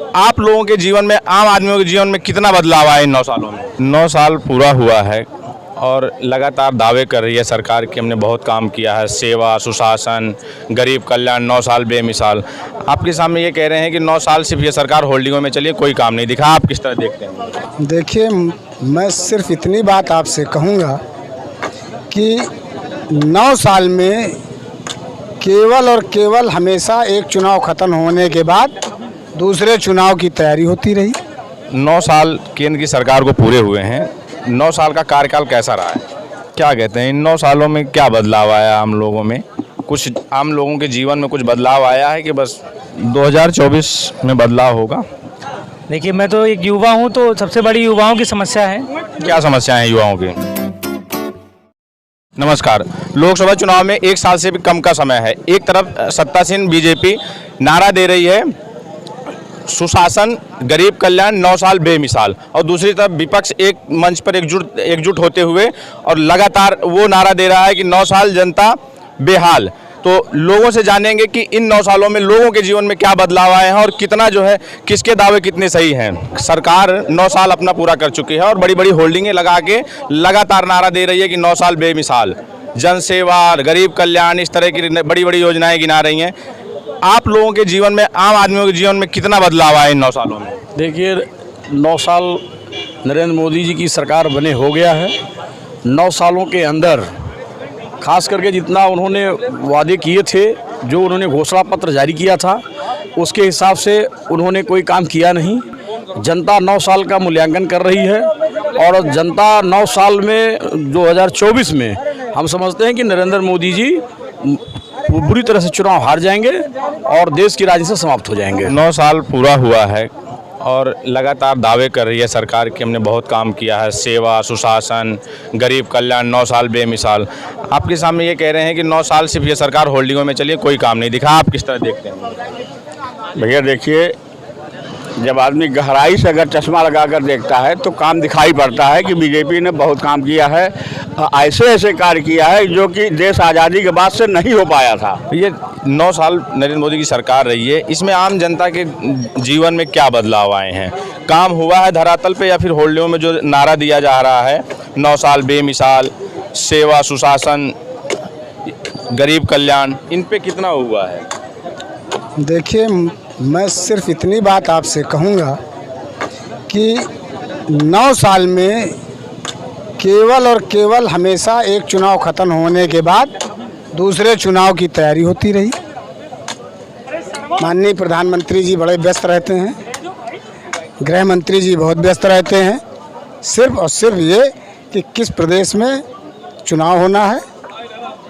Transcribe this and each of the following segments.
आप लोगों के जीवन में, आम आदमियों के जीवन में कितना बदलाव आया इन 9 सालों में? 9 साल पूरा हुआ है और लगातार दावे कर रही है सरकार कि हमने बहुत काम किया है, सेवा, सुशासन, गरीब कल्याण, 9 साल बेमिसाल। आपके सामने ये कह रहे हैं कि 9 साल सिर्फ ये सरकार होल्डिंगों में चली, कोई काम नहीं दिखा। आप किस तरह देखते हैं? देखिए, मैं सिर्फ इतनी बात आपसे कहूँगा कि 9 साल में केवल और केवल हमेशा एक चुनाव ख़त्म होने के बाद दूसरे चुनाव की तैयारी होती रही। 9 साल केंद्र की सरकार को पूरे हुए हैं। 9 साल का कार्यकाल कैसा रहा है? क्या कहते हैं, इन 9 सालों में क्या बदलाव आया आम लोगों में? कुछ आम लोगों के जीवन में कुछ बदलाव आया है कि बस 2024 में बदलाव होगा? देखिए, मैं तो एक युवा हूँ, तो सबसे बड़ी युवाओं की समस्या है। क्या समस्याएं हैं युवाओं की? नमस्कार। लोकसभा चुनाव में 1 साल से भी कम का समय है। एक तरफ सत्तासीन बीजेपी नारा दे रही है सुशासन, गरीब कल्याण, 9 साल बेमिसाल, और दूसरी तरफ विपक्ष एक मंच पर एकजुट होते हुए और लगातार वो नारा दे रहा है कि 9 साल जनता बेहाल। तो लोगों से जानेंगे कि इन 9 सालों में लोगों के जीवन में क्या बदलाव आए हैं और कितना जो है किसके दावे कितने सही हैं। सरकार 9 साल अपना पूरा कर चुकी है और बड़ी बड़ी होल्डिंगें लगा के लगातार नारा दे रही है कि 9 साल बेमिसाल, जन सेवा, गरीब कल्याण, इस तरह की बड़ी बड़ी योजनाएं गिना रही हैं। आप लोगों के जीवन में, आम आदमियों के जीवन में कितना बदलाव आया इन 9 सालों में? देखिए, 9 साल नरेंद्र मोदी जी की सरकार बने हो गया है। 9 सालों के अंदर खास करके जितना उन्होंने वादे किए थे, जो उन्होंने घोषणा पत्र जारी किया था, उसके हिसाब से उन्होंने कोई काम किया नहीं। जनता 9 साल का मूल्यांकन कर रही है और जनता 9 साल में 2024 में हम समझते हैं कि नरेंद्र मोदी जी बुरी तरह से चुनाव हार जाएंगे और देश की राजनीति से समाप्त हो जाएंगे। 9 साल पूरा हुआ है और लगातार दावे कर रही है सरकार कि हमने बहुत काम किया है, सेवा, सुशासन, गरीब कल्याण, 9 साल बेमिसाल। आपके सामने ये कह रहे हैं कि 9 साल सिर्फ ये सरकार होल्डिंगों में चली, कोई काम नहीं दिखा। आप किस तरह देखते हैं? भैया देखिए, जब आदमी गहराई से अगर चश्मा लगाकर देखता है तो काम दिखाई पड़ता है कि बीजेपी ने बहुत काम किया है, ऐसे ऐसे कार्य किया है जो कि देश आज़ादी के बाद से नहीं हो पाया था। ये 9 साल नरेंद्र मोदी की सरकार रही है, इसमें आम जनता के जीवन में क्या बदलाव आए हैं? काम हुआ है धरातल पे या फिर होल्डिंगों में जो नारा दिया जा रहा है 9 साल बेमिसाल, सेवा, सुशासन, गरीब कल्याण, इन पे कितना हुआ है? देखिए, मैं सिर्फ इतनी बात आपसे कहूँगा कि 9 साल में केवल और केवल हमेशा एक चुनाव ख़त्म होने के बाद दूसरे चुनाव की तैयारी होती रही। माननीय प्रधानमंत्री जी बड़े व्यस्त रहते हैं, गृह मंत्री जी बहुत व्यस्त रहते हैं, सिर्फ और सिर्फ ये कि किस प्रदेश में चुनाव होना है,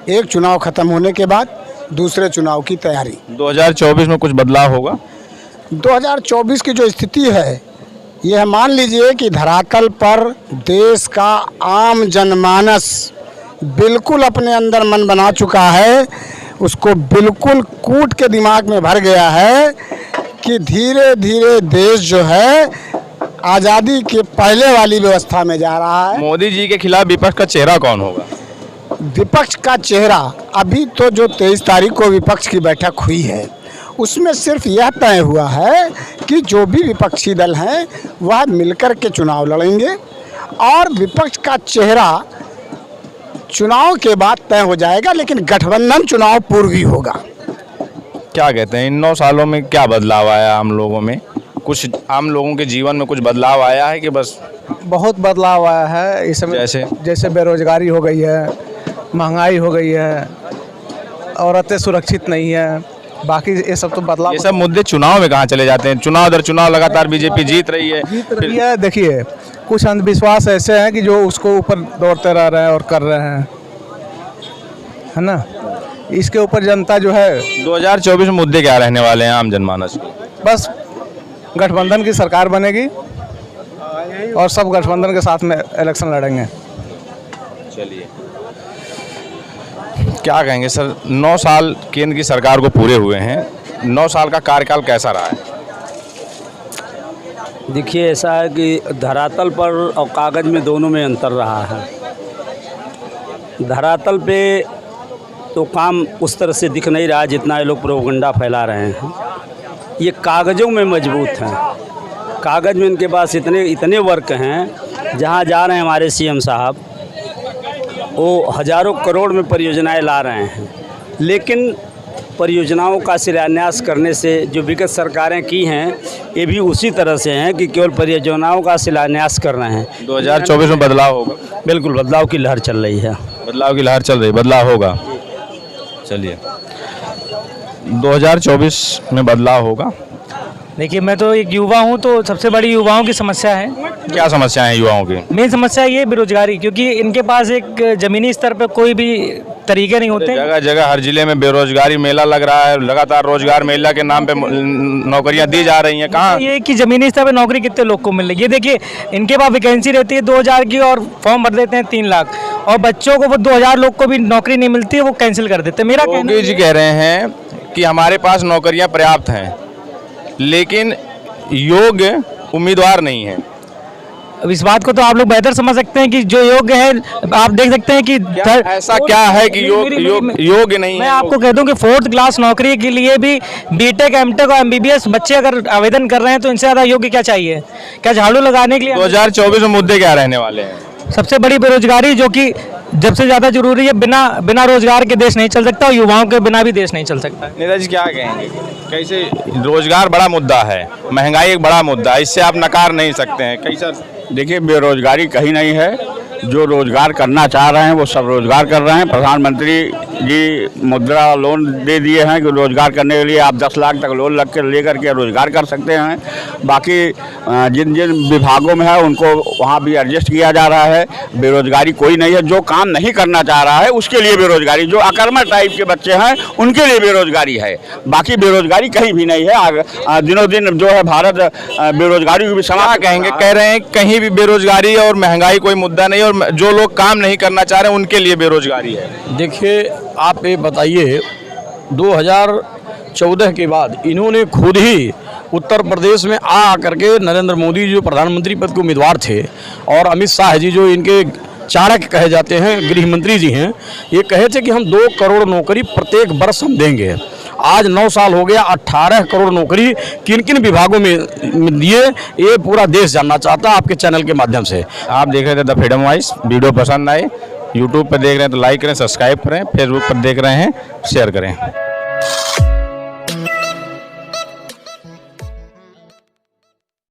एक चुनाव ख़त्म होने के बाद दूसरे चुनाव की तैयारी। 2024 में कुछ बदलाव होगा? 2024 की जो स्थिति है, यह मान लीजिए कि धरातल पर देश का आम जनमानस बिल्कुल अपने अंदर मन बना चुका है, उसको बिल्कुल कूट के दिमाग में भर गया है कि धीरे धीरे देश जो है आज़ादी के पहले वाली व्यवस्था में जा रहा है। मोदी जी के खिलाफ विपक्ष का चेहरा कौन होगा? विपक्ष का चेहरा अभी तो जो 23 तारीख को विपक्ष की बैठक हुई है, उसमें सिर्फ यह तय हुआ है कि जो भी विपक्षी दल हैं वह मिलकर के चुनाव लड़ेंगे और विपक्ष का चेहरा चुनाव के बाद तय हो जाएगा, लेकिन गठबंधन चुनाव पूर्व ही होगा। क्या कहते हैं, इन 9 सालों में क्या बदलाव आया आम लोगों में? कुछ आम लोगों के जीवन में कुछ बदलाव आया है कि बस? बहुत बदलाव आया है इस समय। जैसे बेरोजगारी हो गई है, महंगाई हो गई है, औरतें सुरक्षित नहीं है, बाकी ये सब तो बदलाव। ये सब मुद्दे चुनाव में कहाँ चले जाते हैं? चुनाव दर चुनाव लगातार बीजेपी जीत रही है। देखिए, कुछ अंधविश्वास ऐसे हैं कि जो उसको ऊपर दौड़ते रह रहे हैं और कर रहे हैं, है ना। इसके ऊपर जनता जो है 2024 में मुद्दे क्या रहने वाले हैं आम जनमानस के? बस गठबंधन की सरकार बनेगी और सब गठबंधन के साथ में इलेक्शन लड़ेंगे। चलिए, क्या कहेंगे सर, 9 साल केंद्र की सरकार को पूरे हुए हैं, 9 साल का कार्यकाल कैसा रहा है? देखिए, ऐसा है कि धरातल पर और कागज़ में दोनों में अंतर रहा है। धरातल पे तो काम उस तरह से दिख नहीं रहा जितना ये लोग प्रोपेगेंडा फैला रहे हैं। ये कागज़ों में मजबूत हैं। कागज़ में इनके पास इतने वर्क हैं, जहाँ जा रहे हैं हमारे सीएम साहब, वो हज़ारों करोड़ में परियोजनाएं ला रहे हैं। लेकिन परियोजनाओं का शिलान्यास करने से जो विगत सरकारें की हैं, ये भी उसी तरह से हैं कि केवल परियोजनाओं का शिलान्यास कर रहे हैं। 2024 में बदलाव होगा। बिल्कुल बदलाव की लहर चल रही है। बदलाव की लहर चल रही, बदलाव होगा। चलिए, 2024 में बदलाव होगा। देखिए, मैं तो एक युवा हूँ, तो सबसे बड़ी युवाओं की समस्या है। क्या समस्याएं हैं युवाओं की? मेन समस्या ये बेरोजगारी, क्योंकि इनके पास एक ज़मीनी स्तर पर कोई भी तरीके नहीं होते। जगह जगह हर जिले में बेरोजगारी मेला लग रहा है, लगातार रोजगार मेला के नाम पे नौकरियां दी जा रही हैं। कहाँ ये कि ज़मीनी स्तर पर नौकरी कितने लोग को मिल रही है? ये देखिए, इनके पास वैकेंसी रहती है 2000 की और फॉर्म भर देते हैं 3 लाख, और बच्चों को वो 2000 लोग को भी नौकरी नहीं मिलती है, वो कैंसिल कर देते हैं। मेरा कहना योगी जी कह रहे हैं कि हमारे पास नौकरियां पर्याप्त हैं, लेकिन योग्य उम्मीदवार नहीं है। अब इस बात को तो आप लोग बेहतर समझ सकते हैं कि जो योग्य है, आप देख सकते हैं कि ऐसा क्या है कि योग्य नहीं है? मैं आपको कह दूं कि 4th क्लास नौकरी के लिए भी बीटेक, एमटेक और एमबीबीएस बच्चे अगर आवेदन कर रहे हैं, तो इनसे ज़्यादा योग्य क्या चाहिए? क्या झाड़ू लगाने के लिए? 2024 में मुद्दे क्या रहने वाले हैं? सबसे बड़ी बेरोजगारी, जो कि जब से ज़्यादा जरूरी है। बिना रोजगार के देश नहीं चल सकता, और युवाओं के बिना भी देश नहीं चल सकता। नेताजी क्या कहेंगे? कैसे रोजगार बड़ा मुद्दा है, महंगाई एक बड़ा मुद्दा है, इससे आप नकार नहीं सकते हैं। कैसा? देखिए, बेरोजगारी कहीं नहीं है। जो रोजगार करना चाह रहे हैं वो सब रोजगार कर रहे हैं। प्रधानमंत्री जी मुद्रा लोन दे दिए हैं कि रोजगार करने के लिए आप 10 लाख तक लोन लेकर के रोजगार कर सकते हैं। बाकी जिन जिन विभागों में है उनको वहाँ भी एडजस्ट किया जा रहा है। बेरोजगारी कोई नहीं है। जो काम नहीं करना चाह रहा है उसके लिए बेरोजगारी, जो अकर्मक टाइप के बच्चे हैं उनके लिए बेरोजगारी है। बाकी बेरोजगारी कहीं भी नहीं है। दिनों दिन जो है भारत बेरोजगारी को भी समाप्त कहेंगे, कह रहे हैं कहीं भी बेरोजगारी और महंगाई कोई मुद्दा नहीं, और जो लोग काम नहीं करना चाह रहे हैं उनके लिए बेरोजगारी है। देखिए, आप ये बताइए, 2014 के बाद इन्होंने खुद ही उत्तर प्रदेश में आ करके नरेंद्र मोदी जो प्रधानमंत्री पद के उम्मीदवार थे, और अमित शाह जी जो इनके चाणक्य कहे जाते हैं, गृह मंत्री जी हैं, ये कहे थे कि हम 2 करोड़ नौकरी प्रत्येक वर्ष हम देंगे। आज 9 साल हो गया, 18 करोड़ नौकरी किन किन विभागों में दिए, ये पूरा देश जानना चाहता है आपके चैनल के माध्यम से। आप देख रहे थे द फ्रीडम वॉइस। वीडियो पसंद आए, यूट्यूब पर देख रहे हैं तो लाइक करें, सब्सक्राइब करें, फेसबुक पर देख रहे हैं शेयर करें।